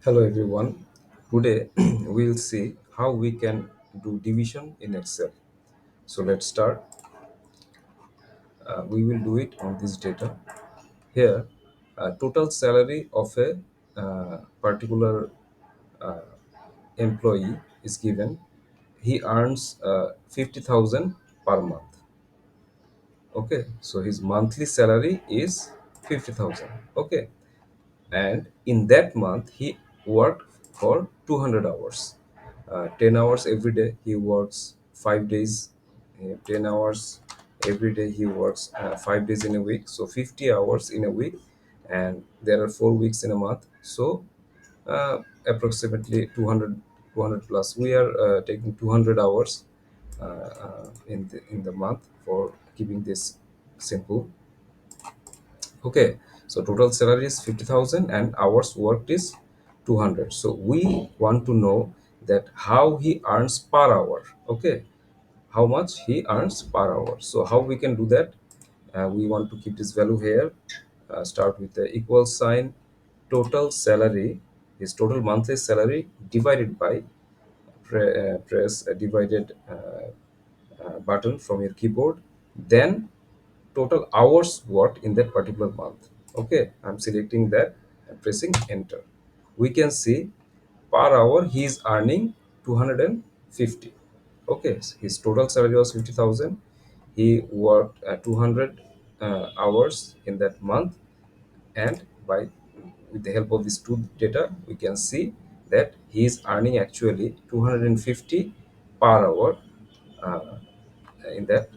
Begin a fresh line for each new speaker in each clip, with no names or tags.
Hello everyone. Today we'll see how we can do division in Excel. So let's start. We will do it on this data. Here, total salary of a particular employee is given. He earns 50,000 per month. Okay, so his monthly salary is 50,000. Okay, and in that month he worked for 200 hours, 10 hours every day he works 5 days, 10 hours every day he works 5 days in a week, so 50 hours in a week, and there are 4 weeks in a month, so approximately 200 plus we are taking 200 hours in the month for keeping this simple. Okay, so total salary is 50,000 and hours worked is 200. So we want to know that how he earns per hour. Okay, how much he earns per hour. So how we can do that? We want to keep this value here. Start with the equal sign. Total salary is total monthly salary divided by press a divided button from your keyboard. Then total hours worked in that particular month. Okay, I'm selecting that and pressing enter. We can see per hour he is earning 250. Okay, so his total salary was 50,000. He worked 200 hours in that month, and by with the help of this two data we can see that he is earning actually 250 per hour uh, in that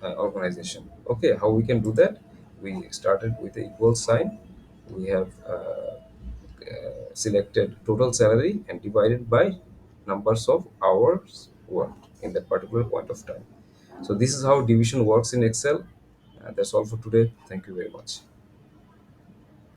organization. Okay, how we can do that? We started with the equal sign. We have selected total salary and divided by numbers of hours worked in that particular point of time. So this is how division works in Excel. That's all for today. Thank you very much.